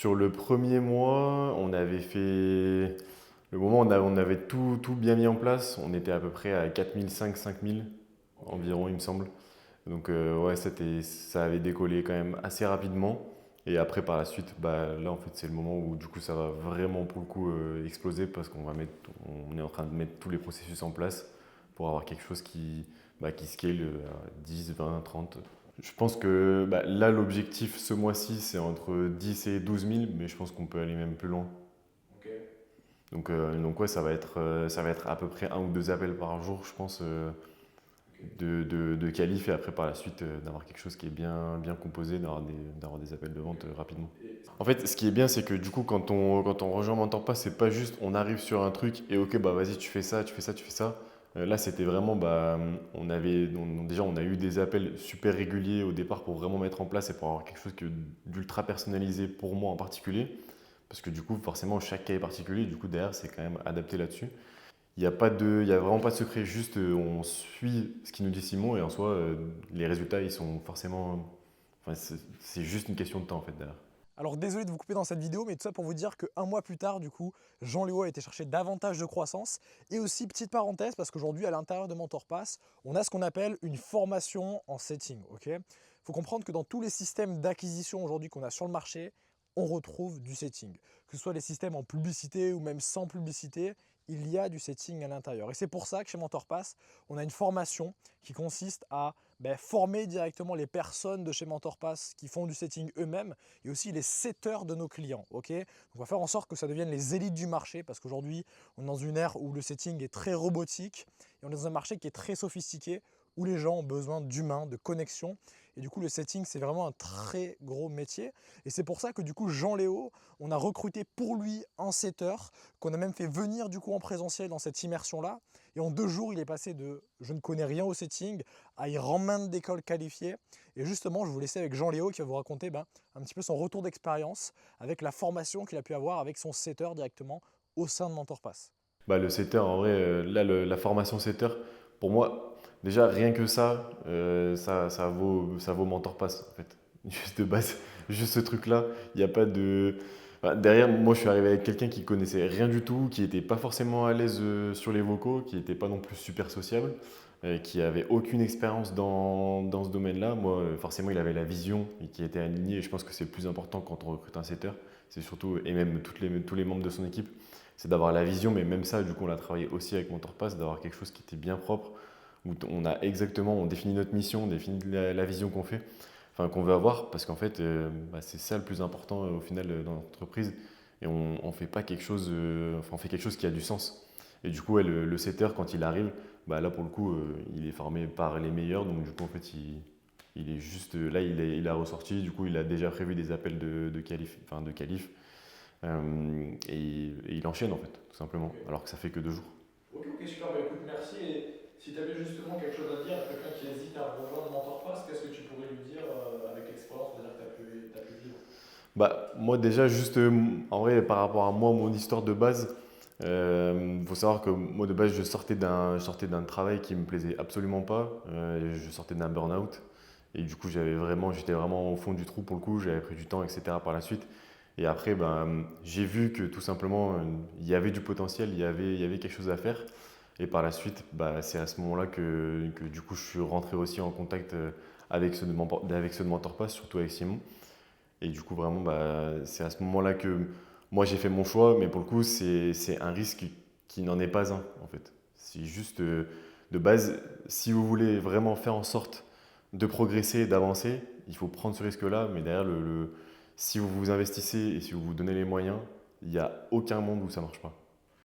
Sur le premier mois, on avait fait. Le moment où on avait tout bien mis en place, on était à peu près à 4 500 Ok. environ, il me semble. Donc, ouais, ça avait décollé quand même assez rapidement. Et après, par la suite, bah, là, en fait, c'est le moment où du coup, ça va vraiment pour le coup exploser parce on est en train de mettre tous les processus en place pour avoir quelque chose qui scale à 10, 20, 30. Je pense que bah, là, l'objectif ce mois-ci, c'est entre 10 et 12 000, mais je pense qu'on peut aller même plus loin. Ok. Donc ouais, ça va être à peu près un ou deux appels par jour, je pense, Ok. de qualif et après par la suite d'avoir quelque chose qui est bien composé, d'avoir des appels de Ok. vente rapidement. Et En fait, ce qui est bien, c'est que du coup, quand on rejoint Mentorpass, c'est pas juste on arrive sur un truc et ok, bah vas-y, tu fais ça, tu fais ça, tu fais ça. Là, c'était vraiment, bah, déjà, on a eu des appels super réguliers au départ pour vraiment mettre en place et pour avoir quelque chose d'ultra personnalisé pour moi en particulier. Parce que du coup, forcément, chaque cas est particulier. Du coup, derrière, c'est quand même adapté là-dessus. Il y a vraiment pas de secret. Juste, on suit ce qu'il nous dit Simon et en soi, les résultats, ils sont forcément. Enfin, c'est juste une question de temps en fait derrière. alors désolé de vous couper dans cette vidéo, mais tout ça pour vous dire qu'un mois plus tard, du coup, Jean-Léo a été chercher davantage de croissance. Et aussi, petite parenthèse, parce qu'aujourd'hui, à l'intérieur de MentorPass, on a ce qu'on appelle une formation en setting. Ok, faut comprendre que dans tous les systèmes d'acquisition aujourd'hui qu'on a sur le marché, on retrouve du setting. Que ce soit les systèmes en publicité ou même sans publicité, il y a du setting à l'intérieur. Et c'est pour ça que chez MentorPass, on a une formation qui consiste à former directement les personnes de chez MentorPass qui font du setting eux-mêmes et aussi les setters de nos clients. Ok, donc on va faire en sorte que ça devienne les élites du marché parce qu'aujourd'hui, on est dans une ère où le setting est très robotique et on est dans un marché qui est très sophistiqué où les gens ont besoin d'humains, de connexion. Et du coup, le setting, c'est vraiment un très gros métier. Et c'est pour ça que du coup, Jean-Léo, on a recruté pour lui un setter, qu'on a même fait venir du coup en présentiel dans cette immersion-là. Et en 2 jours, il est passé de je ne connais rien au setting à il rend main d'école qualifiée. Et justement, je vous laisser avec Jean-Léo qui va vous raconter un petit peu son retour d'expérience avec la formation qu'il a pu avoir avec son setter directement au sein de MentorPass. Bah, le setter, en vrai, là, la formation setter, pour moi, déjà, rien que ça, ça vaut Mentorpass, en fait. Juste de base, juste ce truc-là, il n'y a pas de. Enfin, derrière, moi, je suis arrivé avec quelqu'un qui connaissait rien du tout, qui n'était pas forcément à l'aise sur les vocaux, qui n'était pas non plus super sociable, qui avait aucune expérience dans ce domaine-là. Moi, forcément, il avait la vision et qui était aligné. Et je pense que c'est le plus important quand on recrute un setter. C'est surtout, et même tous les membres de son équipe, c'est d'avoir la vision, mais même ça, du coup, on l'a travaillé aussi avec Mentorpass, d'avoir quelque chose qui était bien propre, où on définit notre mission, on définit la vision qu'on fait, enfin qu'on veut avoir, parce qu'en fait, bah, c'est ça le plus important au final dans l'entreprise, et on fait pas quelque chose, enfin, on fait quelque chose qui a du sens. Et du coup, ouais, le setter, quand il arrive, bah, là pour le coup, il est formé par les meilleurs, donc du coup, en fait, il est juste là, il a ressorti, du coup, il a déjà prévu des appels de qualif, et il enchaîne en fait, tout simplement, Ok. alors que ça fait que 2 jours. Ok, ok, super. Bah écoute, merci. Et si tu avais justement quelque chose à dire à quelqu'un qui hésite à rejoindre MentorPass, qu'est-ce que tu pourrais lui dire avec l'expérience, on va dire, que tu as pu vivre? Bah, moi déjà, juste en vrai, par rapport à moi, mon histoire de base, faut savoir que moi de base, je sortais d'un travail qui me plaisait absolument pas, et je sortais d'un burn-out, et du coup, j'étais vraiment au fond du trou pour le coup, j'avais pris du temps, etc. par la suite. Et après, ben, j'ai vu que tout simplement, il y avait du potentiel, il y avait quelque chose à faire. Et par la suite, bah, c'est à ce moment-là que du coup, je suis rentré aussi en contact avec ceux de Mentorpass, surtout avec Simon. Et du coup, vraiment, bah, c'est à ce moment-là que moi, j'ai fait mon choix, mais pour le coup, c'est un risque qui n'en est pas un, en fait. C'est juste, de base, si vous voulez vraiment faire en sorte de progresser et d'avancer, il faut prendre ce risque-là, mais derrière, si vous vous investissez et si vous vous donnez les moyens, il n'y a aucun monde où ça ne marche pas.